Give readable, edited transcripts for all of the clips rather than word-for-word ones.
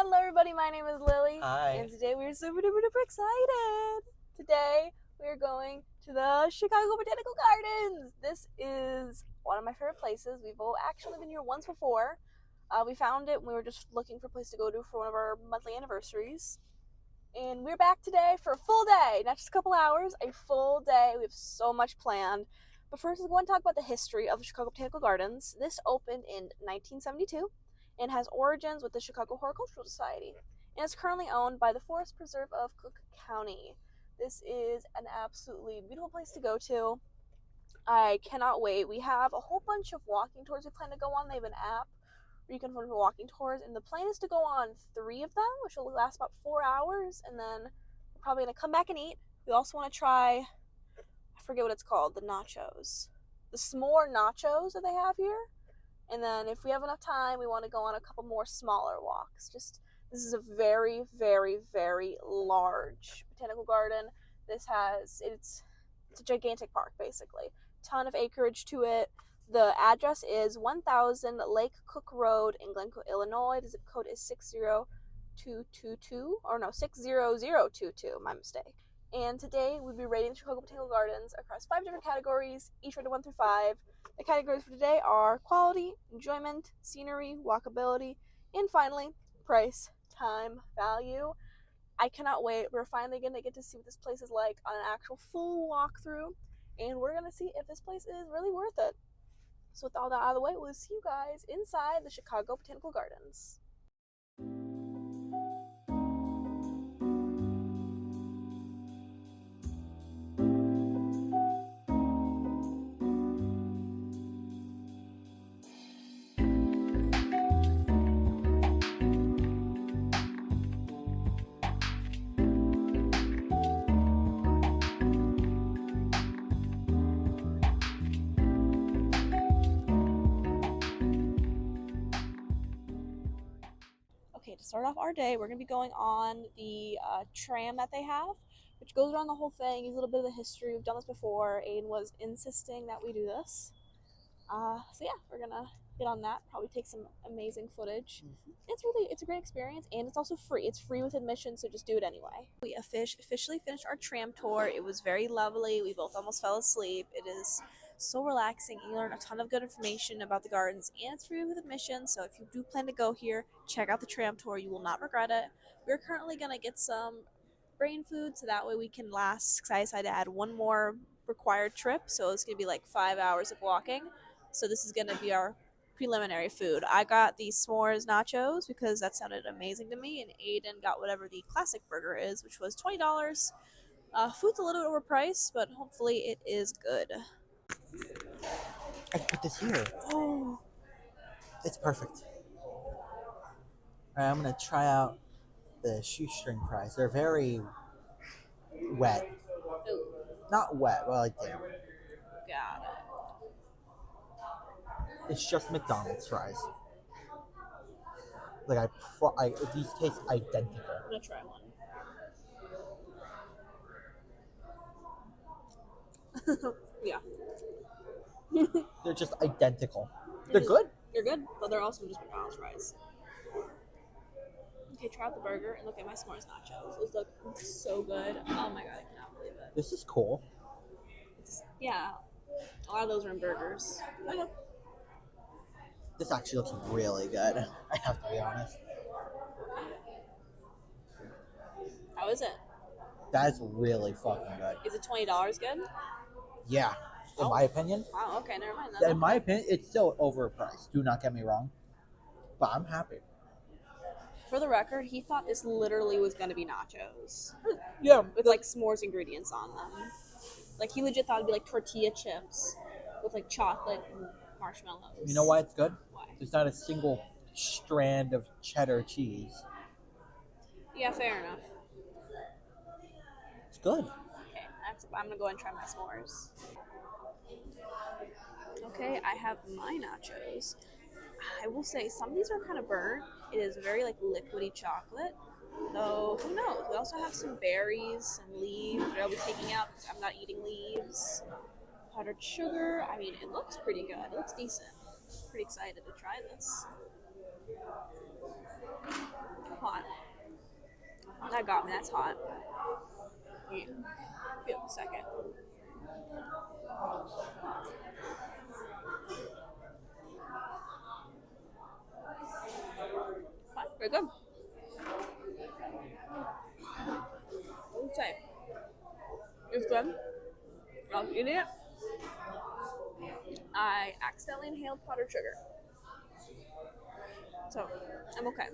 Hello everybody, my name is Lily. Hi. And today we're super duper duper excited. Today we're going to the Chicago Botanical Gardens. This is one of my favorite places. We've actually been here once before. We found it when we were just looking for a place to go to for one of our monthly anniversaries. And we're back today for a full day, not just a couple hours, a full day. We have so much planned. But first, I want to talk about the history of the Chicago Botanical Gardens. This opened in 1972 and has origins with the Chicago Horticultural Society. And it's currently owned by the Forest Preserve of Cook County. This is an absolutely beautiful place to go to. I cannot wait. We have a whole bunch of walking tours we plan to go on. They have an app where you can find walking tours, and the plan is to go on 3 of them, which will last about 4 hours, and then we're probably going to come back and eat. We also want to try, I forget what it's called, the nachos. The s'more nachos that they have here. And then if we have enough time, we want to go on a couple more smaller walks. This is a very, very, very large botanical garden. It's a gigantic park, basically. Ton of acreage to it. The address is 1000 Lake Cook Road in Glencoe, Illinois. The zip code is 60222, or no, 60022, my mistake. And today we'll be rating the Chicago Botanical Gardens across 5 different categories, each rated 1 through 5. The categories for today are quality, enjoyment, scenery, walkability, and finally, price, time, value. I cannot wait. We're finally going to get to see what this place is like on an actual full walkthrough, and we're going to see if this place is really worth it. So with all that out of the way, we'll see you guys inside the Chicago Botanical Gardens. Okay, to start off our day, we're going to be going on the tram that they have, which goes around the whole thing, gives a little bit of the history. We've done this before. Aiden was insisting that we do this. So yeah, we're going to get on that, probably take some amazing footage. It's a great experience, and it's also free. It's free with admission, so just do it anyway. We officially finished our tram tour. It was very lovely. We both almost fell asleep. It is so relaxing. You learn a ton of good information about the gardens, and it's free with admission, so if you do plan to go here, check out the tram tour. You will not regret it. We're currently going to get some brain food, so that way we can last, because I decided to add one more required trip, so it's going to be like 5 hours of walking. So this is going to be our preliminary food. I got the s'mores nachos because that sounded amazing to me, and Aiden got whatever the classic burger is, which was $20. Food's a little bit overpriced, but hopefully it is good. I can put this here. Oh, It's perfect. Alright, I'm gonna try out the shoestring fries. They're very wet. ooh, Not wet, but like damn. got it. It's just McDonald's fries. Like these taste identical. I'm gonna try one. Yeah. They're just identical. They're good. They're good, but they're also just McDonald's fries. Okay, try out the burger and look at my s'mores nachos. Those look so good. Oh my god, I cannot believe it. This is cool. Yeah, a lot of those are in burgers. This actually looks really good. I have to be honest. How is it? That is really fucking good. Is it $20 good? Yeah, in my opinion. Wow, okay, never mind then. In my opinion, it's still overpriced. Do not get me wrong. But I'm happy. For the record, he thought this literally was going to be nachos. Yeah. With like s'mores ingredients on them. Like he legit thought it'd be like tortilla chips with like chocolate and marshmallows. You know why it's good? Why? There's not a single strand of cheddar cheese. Yeah, fair enough. It's good. Okay, I'm going to go and try my s'mores. Okay, I have my nachos. I will say some of these are kind of burnt. It is very like liquidy chocolate. Though, who knows? We also have some berries, some leaves that I'll be taking out because I'm not eating leaves. Powdered sugar. I mean, it looks pretty good. It looks decent. Pretty excited to try this. Come on. got me. That's hot. Yeah. Give it a second. Very good. Okay. It's good. I was eating it. I accidentally inhaled powdered sugar. So, I'm okay.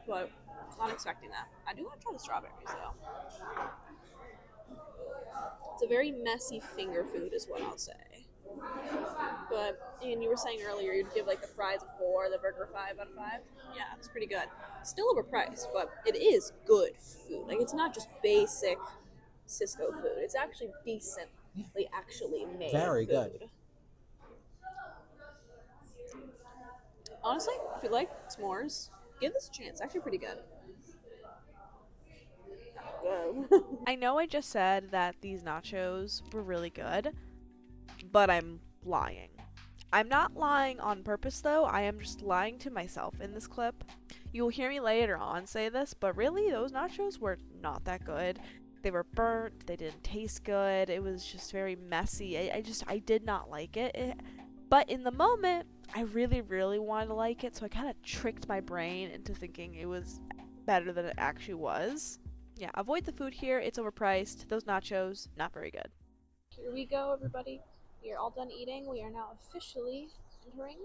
But, not expecting that. I do want to try the strawberries, though. It's a very messy finger food, is what I'll say. But, and you were saying earlier you'd give like the fries a 4, the burger a 5 out of 5. Yeah, it's pretty good. Still overpriced, but it is good food. Like, it's not just basic Cisco food. It's actually decently actually made Very food. good. Honestly, if you like s'mores, give this a chance. It's actually pretty good. I know I just said that these nachos were really good, but I'm lying. I'm not lying on purpose though, I am just lying to myself in this clip. You'll hear me later on say this, but really, those nachos were not that good. They were burnt, they didn't taste good, it was just very messy. I did not like it. But in the moment, I really, really wanted to like it, so I kind of tricked my brain into thinking it was better than it actually was. Yeah, avoid the food here, it's overpriced. Those nachos, not very good. Here we go, everybody. We are all done eating. We are now officially entering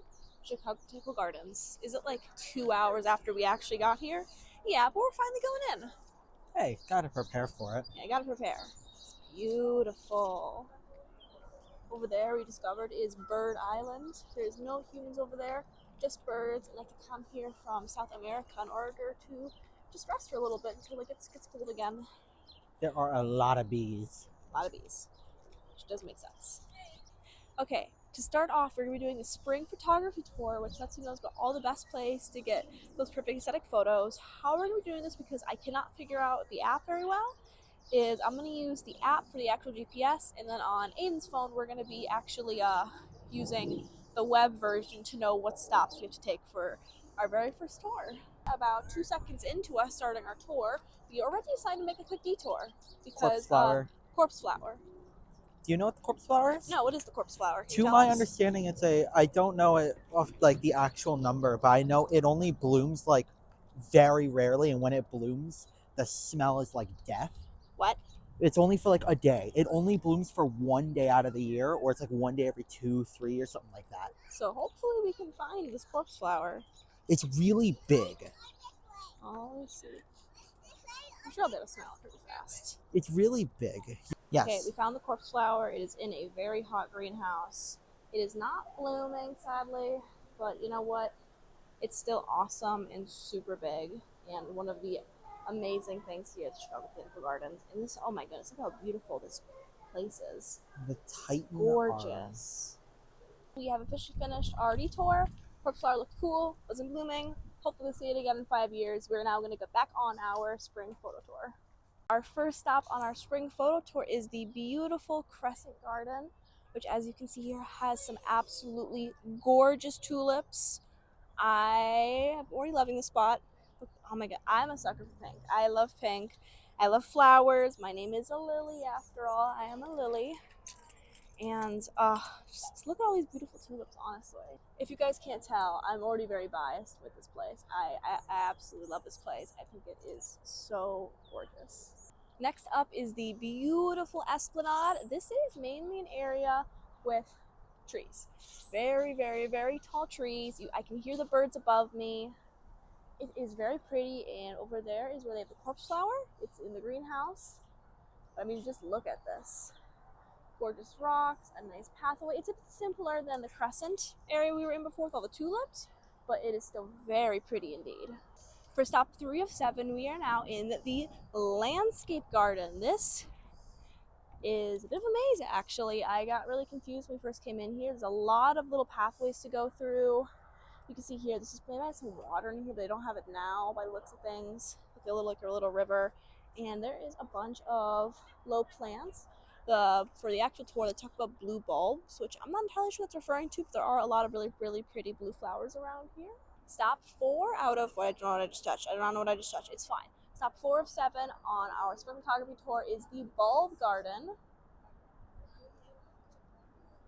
Chicago Botanical Gardens. Is it like 2 hours after we actually got here? Yeah, but we're finally going in. Hey, gotta prepare for it. Yeah, I gotta prepare. It's beautiful. Over there, we discovered is Bird Island. There's no humans over there, just birds, and they can come here from South America in order to just rest for a little bit until it gets cold again. There are a lot of bees. A lot of bees, which does make sense. Okay, to start off, we're going to be doing the spring photography tour, which lets you know about all the best place to get those perfect aesthetic photos. How we're going to be doing this, because I cannot figure out the app very well, is I'm going to use the app for the actual GPS, and then on Aiden's phone, we're going to be actually using the web version to know what stops we have to take for our very first tour. About 2 seconds into us starting our tour, we already decided to make a quick detour because Corpse flower. Corpse flower. Do you know what the corpse flower is? No, what is the corpse flower? To my understanding, it's I don't know it off like the actual number, but I know it only blooms like very rarely, and when it blooms, the smell is like death. What? It's only for like a day. It only blooms for 1 day out of the year, or it's like 1 day every 2, 3, or something like that. So hopefully we can find this corpse flower. It's really big. Oh, let's see. I'm sure I'll be able to smell it pretty fast. It's really big. Yes. Okay, we found the corpse flower. It is in a very hot greenhouse. It is not blooming, sadly, but you know what? It's still awesome and super big, and one of the amazing things here at the Chicago Botanical Gardens. And this, oh my goodness, look how beautiful this place is. The Titan. Gorgeous. We have officially finished our detour. Corpse flower looked cool, wasn't blooming. Hopefully we'll see it again in 5 years. We're now going to get back on our spring photo tour. Our first stop on our spring photo tour is the beautiful Crescent Garden, which, as you can see here, has some absolutely gorgeous tulips. I am already loving the spot. Oh my god, I'm a sucker for pink. I love pink. I love flowers. My name is a lily after all. I am a lily. And just look at all these beautiful tulips, honestly. If you guys can't tell, I'm already very biased with this place. I absolutely love this place. I think it is so gorgeous. Next up is the beautiful Esplanade. This is mainly an area with trees. Very, very, very tall trees. I can hear the birds above me. It is very pretty, and over there is where they have the corpse flower. It's in the greenhouse. But I mean, just look at this. Gorgeous rocks, a nice pathway. It's a bit simpler than the Crescent area we were in before with all the tulips, but it is still very pretty indeed. For stop 3 of 7, we are now in the landscape garden. This is a bit of a maze, actually. I got really confused when we first came in here. There's a lot of little pathways to go through. You can see here, this is maybe some water in here, but they don't have it now by the looks of things. Like a little river. And there is a bunch of low plants. For the actual tour, they talk about blue bulbs, which I'm not entirely sure what it's referring to, but there are a lot of really, really pretty blue flowers around here. Stop 4 out of, I don't know what I just touched. It's fine. Stop 4 of 7 on our spring photography tour is the bulb garden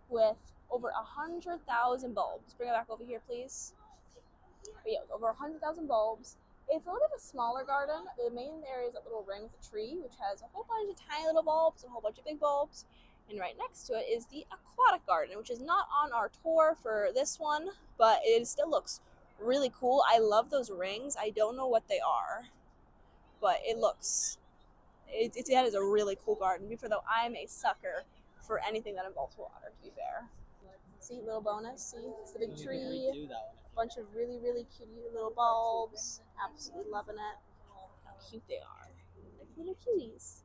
with over 100,000 bulbs. Bring it back over here, please. But yeah, over 100,000 bulbs. It's a little bit of a smaller garden. The main area is that little ring with a tree, which has a whole bunch of tiny little bulbs and a whole bunch of big bulbs. And right next to it is the aquatic garden, which is not on our tour for this one, but it still looks really cool. I love those rings. I don't know what they are, but it looks, that is a really cool garden. Before though, I'm a sucker for anything that involves water, to be fair. See, little bonus. See, it's the big tree. A bunch of really, really cute little bulbs. Absolutely loving it. How cute they are. Like little cuties.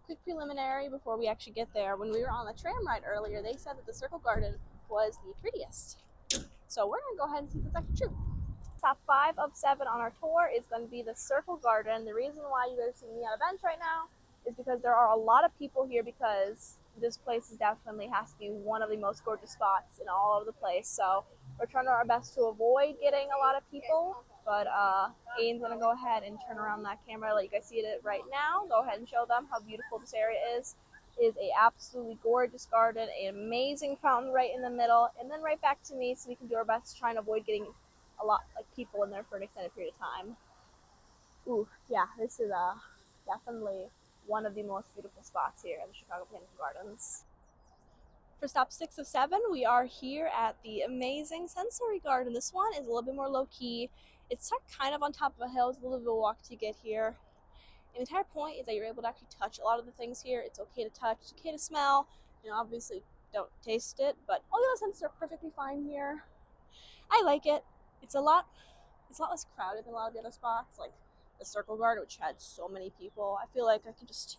Quick preliminary before we actually get there. When we were on the tram ride earlier, they said that the circle garden was the prettiest. So we're going to go ahead and see if that's actually true. Top 5 of 7 on our tour is going to be the circle garden. The reason why you guys see me on a bench right now is because there are a lot of people here, because this place is definitely has to be one of the most gorgeous spots in all of the place. So we're trying our best to avoid getting a lot of people, but Aiden's gonna go ahead and turn around that camera, let you guys see it right now. Go ahead and show them how beautiful this area is. It is a absolutely gorgeous garden, an amazing fountain right in the middle, and then right back to me, so we can do our best to try and avoid getting a lot like people in there for an extended period of time. Ooh, yeah, this is definitely one of the most beautiful spots here at the Chicago Botanical Gardens. For stop 6 of 7, we are here at the amazing sensory garden. This one is a little bit more low-key. It's kind of on top of a hill. It's a little bit of a walk to get here. And the entire point is that you're able to actually touch a lot of the things here. It's okay to touch, it's okay to smell. You know, obviously don't taste it, but all the other senses are perfectly fine here. I like it. It's a lot less crowded than a lot of the other spots, like the Circle Garden, which had so many people. I feel like I could just,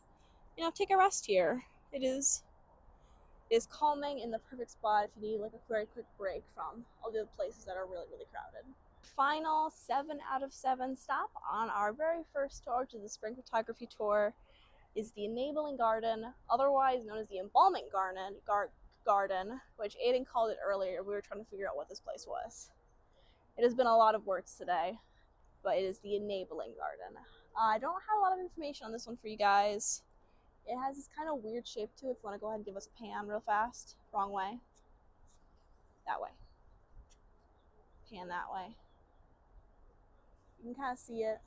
take a rest here. It is calming and the perfect spot if you need like a very quick break from all the other places that are really, really crowded. Final 7 out of 7 stop on our very first tour to the spring photography tour is the Enabling Garden, otherwise known as the Embalming Garden, which Aiden called it earlier. We were trying to figure out what this place was. It has been a lot of words today, but it is the Enabling Garden. I don't have a lot of information on this one for you guys. It has this kind of weird shape to it. If you want to go ahead and give us a pan real fast. Wrong way. That way. Pan that way. You can kind of see it.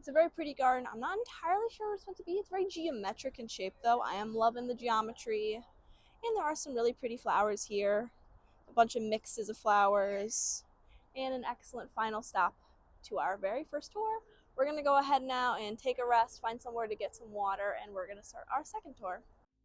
It's a very pretty garden. I'm not entirely sure what it's meant to be. It's very geometric in shape, though. I am loving the geometry. And there are some really pretty flowers here. A bunch of mixes of flowers. And an excellent final stop to our very first tour. We're going to go ahead now and take a rest, find somewhere to get some water, and we're going to start our second tour.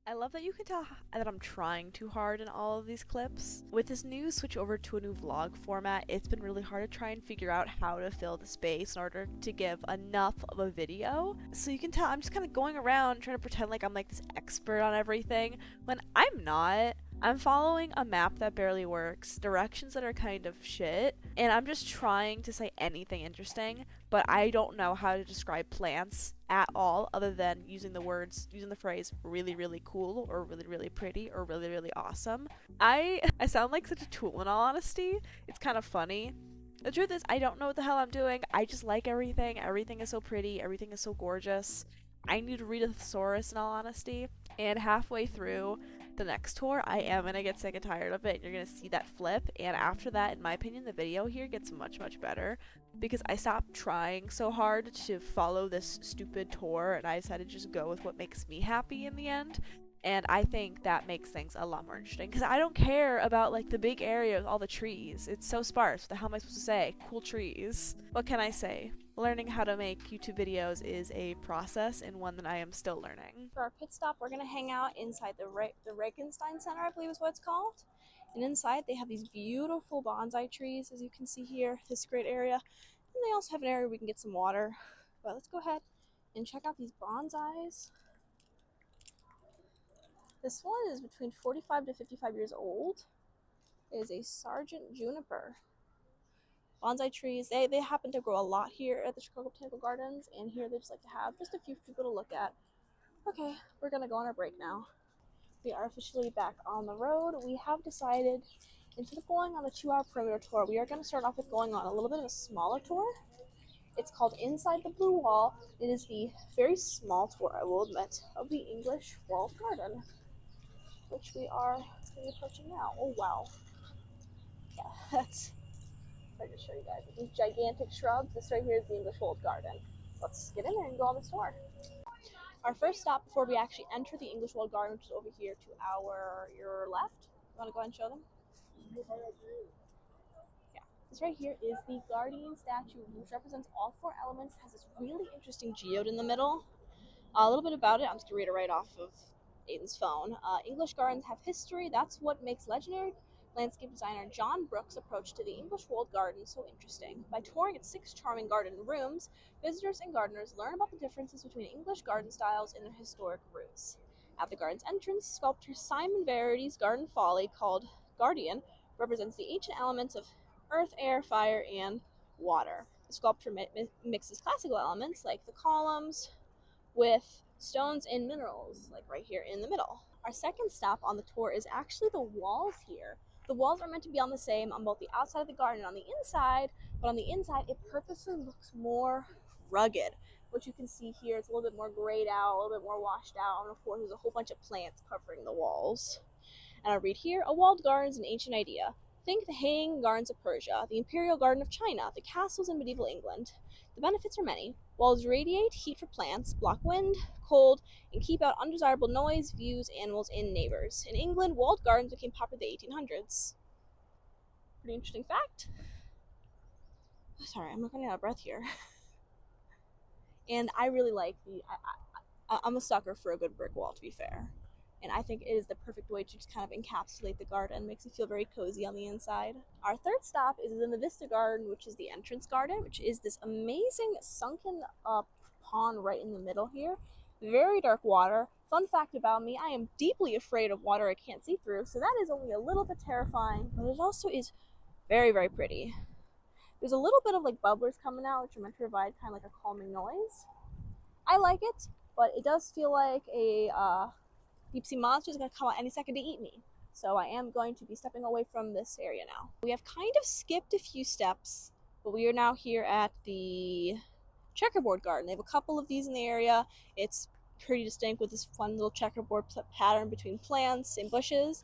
I love that you can tell that I'm trying too hard in all of these clips. With this new switch over to a new vlog format, it's been really hard to try and figure out how to fill the space in order to give enough of a video. So you can tell I'm just kind of going around trying to pretend like I'm like this expert on everything, when I'm not. I'm following a map that barely works, directions that are kind of shit, and I'm just trying to say anything interesting, but I don't know how to describe plants at all other than using the phrase really, really cool or really, really pretty or really, really awesome. I sound like such a tool in all honesty. It's kind of funny. The truth is, I don't know what the hell I'm doing. I just like everything. Everything is so pretty. Everything is so gorgeous. I need to read a thesaurus in all honesty. And halfway through the next tour, I am going to get sick and tired of it. You're going to see that flip. And after that, in my opinion, the video here gets much, much better. Because I stopped trying so hard to follow this stupid tour. And I decided to just go with what makes me happy in the end. And I think that makes things a lot more interesting. Because I don't care about like the big area with all the trees. It's so sparse. What the hell am I supposed to say? Cool trees. What can I say? Learning how to make YouTube videos is a process and one that I am still learning. For our pit stop, we're going to hang out inside the Regenstein Center, I believe is what it's called. And inside they have these beautiful bonsai trees, as you can see here, this great area. And they also have an area where we can get some water. But let's go ahead and check out these bonsais. This one is between 45 to 55 years old. It is a Sargent juniper. Bonsai trees, they happen to grow a lot here at the Chicago Botanical Gardens, and here they just like to have just a few people to look at. Okay, we're gonna go on our break now. We are officially back on the road. We have decided, instead of going on a 2-hour perimeter tour, we are going to start off with going on a little bit of a smaller tour. It's called Inside the Blue Wall. It is the very small tour, I will admit, of the English Walled Garden, which we are approaching now. Oh wow. Yeah, that's, I'll just show you guys. These gigantic shrubs. This right here is the English Walled Garden. Let's get in there and go on this tour. Our first stop before we actually enter the English Walled Garden, which is over here to your left. You want to go ahead and show them? Yeah. This right here is the Guardian statue, which represents all four elements. It has this really interesting geode in the middle. A little bit about it, I'm just going to read it right off of Aiden's phone. English gardens have history. That's what makes legendary landscape designer John Brooks' approach to the English Walled Garden so interesting. By touring its 6 charming garden rooms, visitors and gardeners learn about the differences between English garden styles and their historic roots. At the garden's entrance, sculptor Simon Verity's Garden Folly, called Guardian, represents the ancient elements of earth, air, fire, and water. The sculpture mixes classical elements like the columns with stones and minerals, like right here in the middle. Our second stop on the tour is actually the walls here. The walls are meant to be on the same on both the outside of the garden and on the inside, but on the inside it purposely looks more rugged. What you can see here, it's a little bit more grayed out, a little bit more washed out, and of course there's a whole bunch of plants covering the walls. And I'll read here, a walled garden is an ancient idea. Think the hanging gardens of Persia, the imperial garden of China, the castles in medieval England. The benefits are many. Walls radiate heat for plants, block wind, cold, and keep out undesirable noise, views, animals, and neighbors. In England, walled gardens became popular in the 1800s. Pretty interesting fact. Sorry, I'm not running out of breath here. And I really like I'm a sucker for a good brick wall, to be fair. And I think it is the perfect way to just kind of encapsulate the garden. It makes you feel very cozy on the inside. Our third stop is in the Vista Garden, which is the entrance garden, which is this amazing sunken pond right in the middle here. Very dark water. Fun fact about me, I am deeply afraid of water I can't see through, so that is only a little bit terrifying, but it also is very, very pretty. There's a little bit of like bubblers coming out, which are meant to provide kind of like a calming noise. I like it, but it does feel like a deep sea monster is going to come out any second to eat me. So I am going to be stepping away from this area now. We have kind of skipped a few steps, but we are now here at the checkerboard garden. They have a couple of these in the area. It's pretty distinct with this fun little checkerboard pattern between plants and bushes.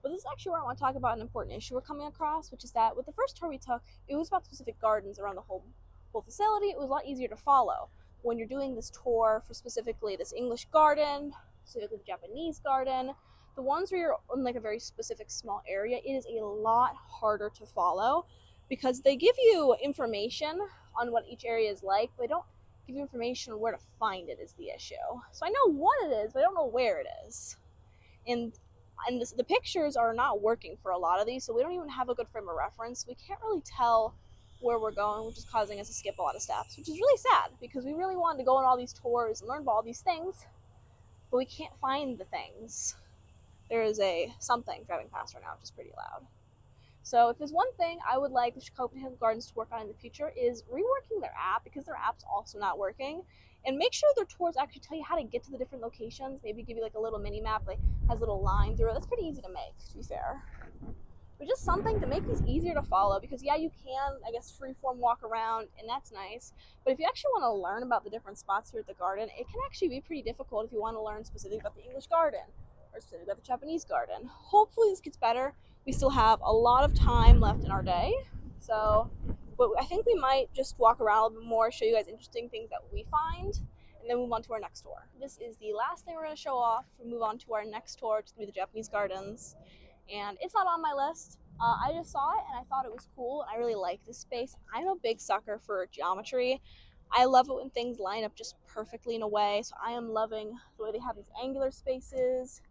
But this is actually where I want to talk about an important issue we're coming across, which is that with the first tour we took, it was about specific gardens around the whole facility. It was a lot easier to follow. When you're doing this tour for specifically this English garden, specifically the Japanese garden, the ones where you're in like a very specific small area, it is a lot harder to follow because they give you information on what each area is like, but they don't give you information on where to find it is the issue. So I know what it is, but I don't know where it is. And the pictures are not working for a lot of these, so we don't even have a good frame of reference. We can't really tell where we're going, which is causing us to skip a lot of steps, which is really sad because we really wanted to go on all these tours and learn about all these things, but we can't find the things. There is a something driving past right now, which is pretty loud. So if there's one thing I would like the Chicago Botanical Gardens to work on in the future is reworking their app, because their app's also not working, and make sure their tours actually tell you how to get to the different locations. Maybe give you like a little mini map, like has a little line through it. That's pretty easy to make, to be fair. But just something to make these easier to follow, because yeah, you can, I guess, freeform walk around, and that's nice. But if you actually want to learn about the different spots here at the garden, it can actually be pretty difficult if you want to learn specifically about the English garden or specifically about the Japanese garden. Hopefully this gets better. We still have a lot of time left in our day, so but I think we might just walk around a little bit more, show you guys interesting things that we find, and then move on to our next tour. This is the last thing we're going to show off. We move on to our next tour, which is going to be the Japanese gardens. And it's not on my list. I just saw it and I thought it was cool, and I really like this space. I'm a big sucker for geometry. I love it when things line up just perfectly in a way, so I am loving the way they have these angular spaces,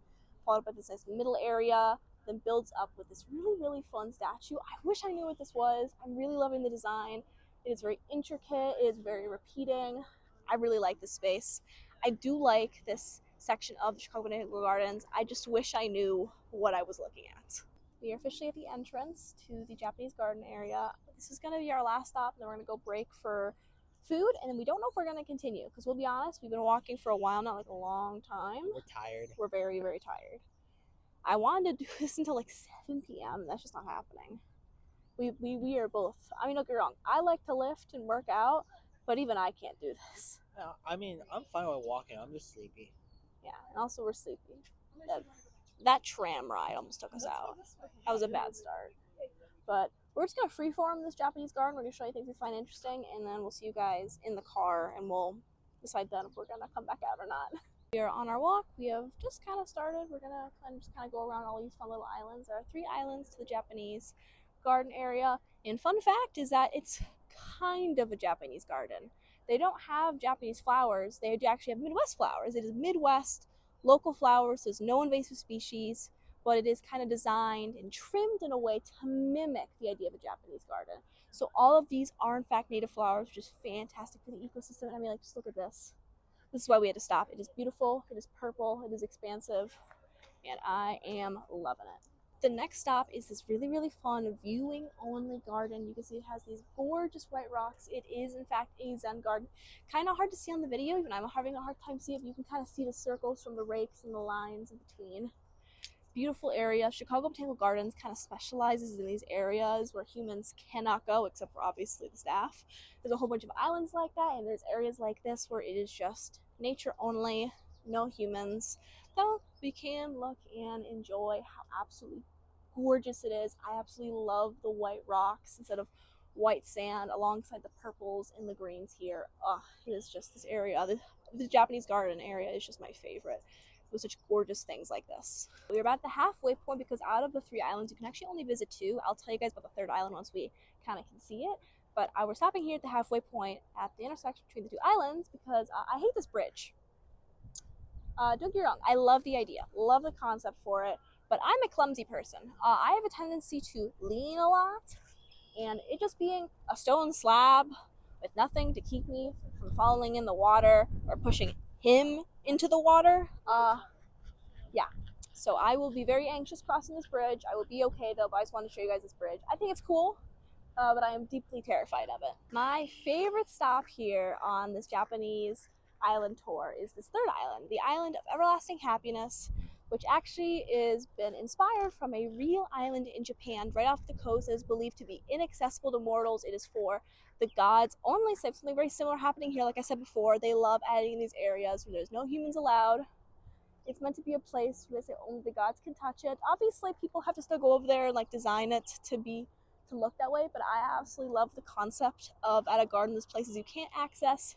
followed by this nice middle area, then builds up with this really, really fun statue. I wish I knew what this was. I'm really loving the design. It is very intricate. It is very repeating. I really like this space. I do like this section of the Chicago Botanical Gardens. I just wish I knew what I was looking at. We are officially at the entrance to the Japanese garden area. This is going to be our last stop, and then we're going to go break for food, and then we don't know if we're going to continue, because we'll be honest, we've been walking for a while now, like a long time. We're tired. We're very, very tired. I wanted to do this until like 7 p.m. That's just not happening. We are both, I mean, don't get me wrong, I like to lift and work out, but even I can't do this. I mean, I'm fine with walking. I'm just sleepy. Yeah, and also we're sleepy. That tram ride almost took us out. That was a bad start. But we're just gonna freeform this Japanese garden. We're gonna show you things we find interesting, and then we'll see you guys in the car, and we'll decide then if we're gonna come back out or not. We are on our walk. We have just kind of started. We're gonna just kind of go around all these fun little islands. There are 3 islands to the Japanese garden area. And fun fact is that it's kind of a Japanese garden. They don't have Japanese flowers. They actually have Midwest flowers. It is Midwest local flowers. There's no invasive species, but it is kind of designed and trimmed in a way to mimic the idea of a Japanese garden. So all of these are in fact native flowers, which is fantastic for the ecosystem. I mean, like, just look at this. This is why we had to stop. It is beautiful, it is purple, it is expansive, and I am loving it. The next stop is this really, really fun viewing only garden. You can see it has these gorgeous white rocks. It is in fact a Zen garden. Kind of hard to see on the video, even I'm having a hard time seeing it, but you can kind of see the circles from the rakes and the lines in between. Beautiful area. Chicago Botanical Gardens kind of specializes in these areas where humans cannot go, except for obviously the staff. There's a whole bunch of islands like that, and there's areas like this where it is just nature only, no humans. Though we can look and enjoy how absolutely gorgeous it is. I absolutely love the white rocks instead of white sand alongside the purples and the greens here. It is just this area. The Japanese garden area is just my favorite. With such gorgeous things like this. We're about the halfway point because out of the 3 islands, you can actually only visit 2. I'll tell you guys about the 3rd island once we kind of can see it. But we're stopping here at the halfway point at the intersection between the 2 islands because I hate this bridge. Don't get me wrong, I love the idea, love the concept for it, but I'm a clumsy person. I have a tendency to lean a lot, and it just being a stone slab with nothing to keep me from falling in the water or pushing him into the water. Yeah. So I will be very anxious crossing this bridge. I will be okay though, but I just wanted to show you guys this bridge. I think it's cool, but I am deeply terrified of it. My favorite stop here on this Japanese island tour is this 3rd island, the island of everlasting happiness, which actually is been inspired from a real island in Japan right off the coast that is believed to be inaccessible to mortals. It is for the gods only. So something very similar happening here. Like I said before, they love adding these areas where there's no humans allowed. It's meant to be a place where they say only the gods can touch it. Obviously, people have to still go over there and like design it to look that way, but I absolutely love the concept of at a garden there's places you can't access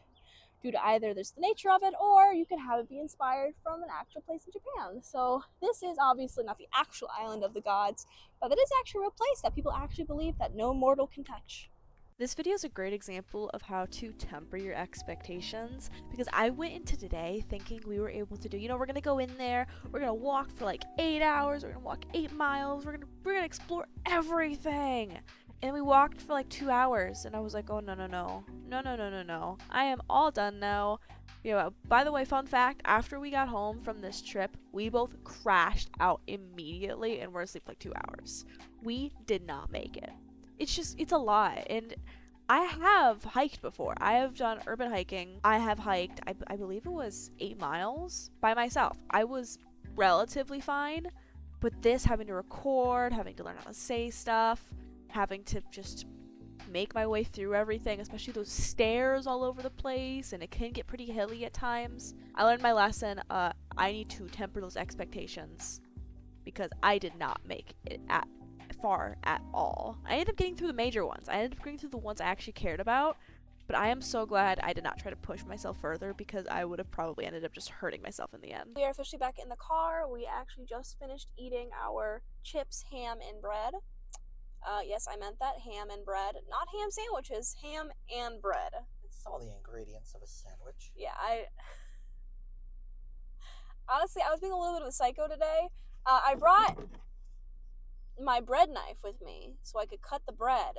due to either there's the nature of it or you can have it be inspired from an actual place in Japan. So this is obviously not the actual island of the gods, but it is actually a real place that people actually believe that no mortal can touch. This video is a great example of how to temper your expectations because I went into today thinking we were able to do, we're gonna go in there, we're gonna walk for like 8 hours, we're gonna walk 8 miles, we're gonna explore everything. And we walked for like 2 hours and I was like, oh no. I am all done now. By the way, fun fact, after we got home from this trip, we both crashed out immediately and were asleep for like 2 hours. We did not make it. It's a lot, and I have hiked before. I have done urban hiking. I have hiked, I believe it was 8 miles by myself. I was relatively fine, but this, having to record, having to learn how to say stuff, having to just make my way through everything, especially those stairs all over the place, and it can get pretty hilly at times. I learned my lesson. I need to temper those expectations because I did not make it far at all. I ended up getting through the major ones. I ended up getting through the ones I actually cared about, but I am so glad I did not try to push myself further because I would have probably ended up just hurting myself in the end. We are officially back in the car. We actually just finished eating our chips, ham, and bread. Yes, I meant that, ham and bread. Not ham sandwiches, ham and bread. It's all the ingredients of a sandwich. Yeah, honestly, I was being a little bit of a psycho today. I brought my bread knife with me so I could cut the bread,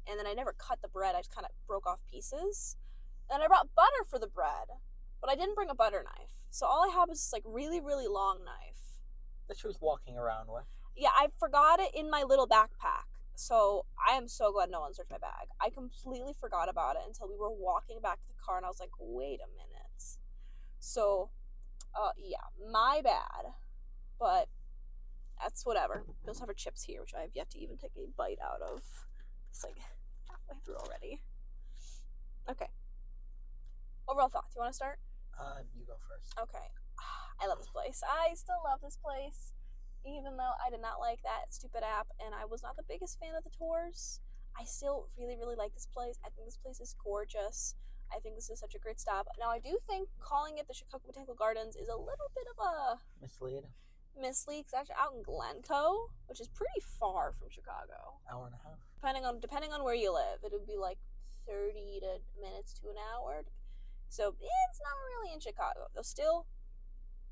and then I never cut the bread. I just kind of broke off pieces. And I brought butter for the bread, but I didn't bring a butter knife. So all I have is this like really, really long knife That she was walking around with. Yeah, I forgot it in my little backpack. So I am so glad no one searched my bag. I completely forgot about it until we were walking back to the car, and I was like, wait a minute. So, yeah, my bad. But that's whatever. We also have our chips here, which I have yet to even take a bite out of. It's like halfway through already. Okay. you want to start? You go first. Okay. I love this place. I still love this place, even though I did not like that stupid app and I was not the biggest fan of the tours. I still really, really like this place. I think this place is gorgeous. I think this is such a great stop. Now, I do think calling it the Chicago Botanical Gardens is a little bit of a mislead. It's actually out in Glencoe, which is pretty far from Chicago. Hour and a half. Depending on where you live, it would be like 30 minutes to an hour. So it's not really in Chicago, though. Still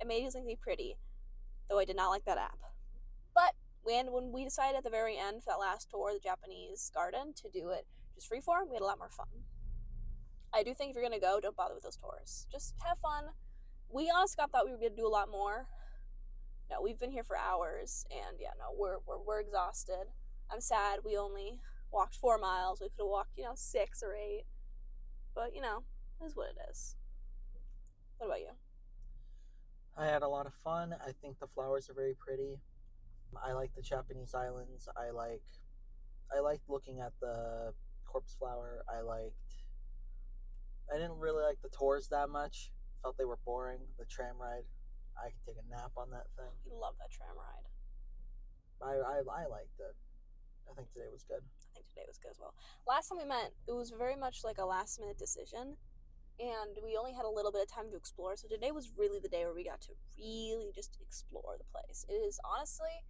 amazingly pretty. Though I did not like that app. But when we decided at the very end for that last tour, the Japanese garden, to do it just freeform, we had a lot more fun. I do think if you're gonna go, don't bother with those tours. Just have fun. We honestly thought we were gonna do a lot more. No, we've been here for hours, and yeah, no, we're exhausted. I'm sad we only walked 4 miles. We could have walked, 6 or 8. But it is what it is. What about you? I had a lot of fun. I think the flowers are very pretty. I like the Japanese islands. I liked looking at the corpse flower. I didn't really like the tours that much. Felt they were boring. The tram ride, I could take a nap on that thing. We love that tram ride. I liked it. I think today was good. I think today was good as well. Last time we met, it was very much like a last minute decision, and we only had a little bit of time to explore. So today was really the day where we got to really just explore the place. It is honestly,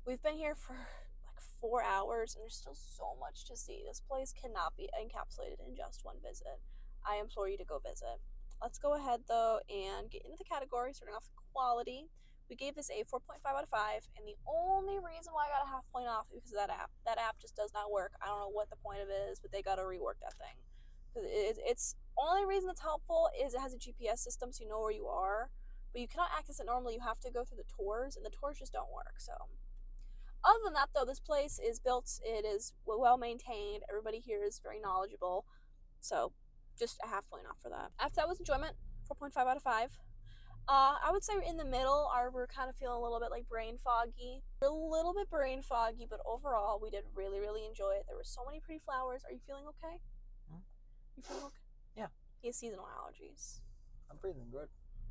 we've been here for like 4 hours, and there's still so much to see. This place cannot be encapsulated in just one visit. I implore you to go visit. Let's go ahead though and get into the category, starting off with quality. We gave this a 4.5 out of 5, and the only reason why I got a half point off is because of that app. That app just does not work. I don't know what the point of it is, but they got to rework that thing. It's only reason it's helpful is it has a GPS system, so you know where you are, but you cannot access it normally. You have to go through the tours, and the tours just don't work. So, other than that, though, this place is built. It is well maintained. Everybody here is very knowledgeable. So, just a half point off for that. After that was enjoyment, 4.5 out of 5. I would say in the middle, we're kind of feeling a little bit like brain foggy. We're a little bit brain foggy, but overall, we did really, really enjoy it. There were so many pretty flowers. Are you feeling okay? You feeling okay? Yeah. He has seasonal allergies. I'm breathing good.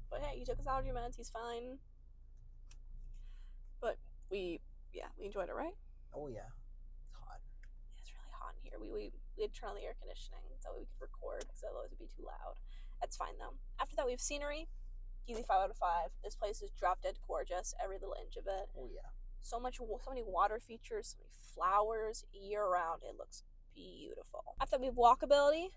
But hey, he took his allergy meds. He's fine. But we enjoyed it, right? Oh yeah, it's hot. Yeah, it's really hot in here. We had turned on the air conditioning so we could record because otherwise it'd be too loud. That's fine though. After that, we have scenery. Easy 5 out of 5. This place is drop dead gorgeous. Every little inch of it. Oh yeah. So many water features, so many flowers year round. It looks beautiful. After that, we have walkability.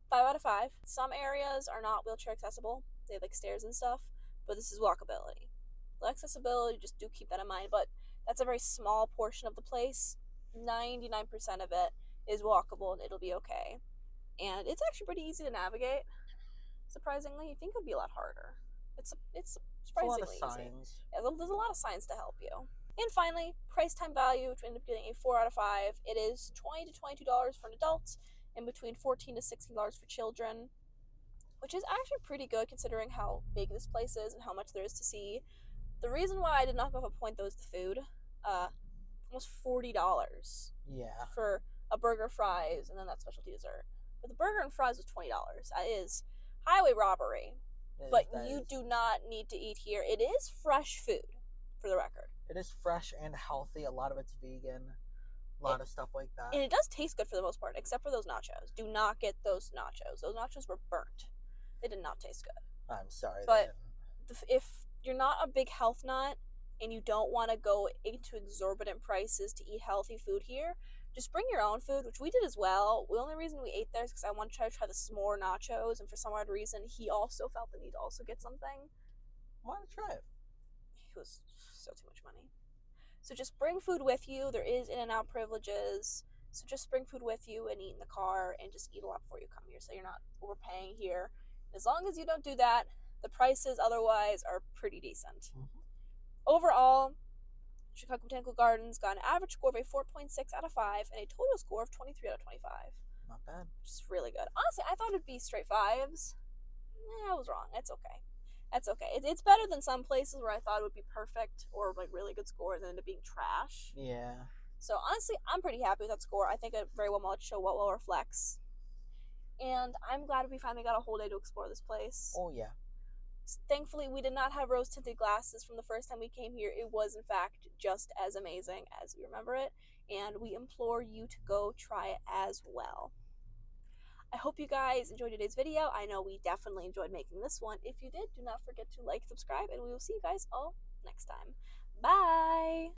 5 out of 5. Some areas are not wheelchair accessible. They have like stairs and stuff, but this is walkability. The accessibility, just do keep that in mind, but that's a very small portion of the place. 99% of it is walkable and it'll be okay. And it's actually pretty easy to navigate. Surprisingly, you think it would be a lot harder. It's surprisingly easy. A lot of signs. Easy. Yeah, there's a lot of signs to help you. And finally, price time value, which we ended up getting a 4 out of 5. It is $20 to $22 for an adult and between $14 to $16 for children, which is actually pretty good considering how big this place is and how much there is to see. The reason why I did not go up a point though is the food. Almost $40. Yeah. For a burger, fries, and then that specialty dessert. But the burger and fries was $20. That is highway robbery. But you do not need to eat here. It is fresh food, for the record. It is fresh and healthy. A lot of it's vegan. A lot of stuff like that. And it does taste good for the most part, except for those nachos. Do not get those nachos. Those nachos were burnt. They did not taste good. I'm sorry. But if you're not a big health nut and you don't want to go into exorbitant prices to eat healthy food here, just bring your own food, which we did as well. The only reason we ate there is because I wanted to try the s'more nachos, and for some odd reason, he also felt the need to also get something. Why not try it? It was so too much money. So just bring food with you. There is In-N-Out privileges. So just bring food with you and eat in the car and just eat a lot before you come here so you're not overpaying here. As long as you don't do that, the prices otherwise are pretty decent. Mm-hmm. Overall, Chicago Botanical Gardens got an average score of a 4.6 out of 5 and a total score of 23 out of 25. Not bad. Which is really good. Honestly, I thought it'd be straight 5s. I was wrong. That's okay. That's okay. It's better than some places where I thought it would be perfect or like really good scores and end up being trash. Yeah. So honestly, I'm pretty happy with that score. I think it very well might show what well reflects. and I'm glad we finally got a whole day to explore this place. Oh yeah. Thankfully, we did not have rose tinted glasses from the first time we came here. It was, in fact, just as amazing as we remember it, and we implore you to go try it as well. I hope you guys enjoyed today's video. I know we definitely enjoyed making this one. If you did, do not forget to like, subscribe, and we will see you guys all next time. Bye!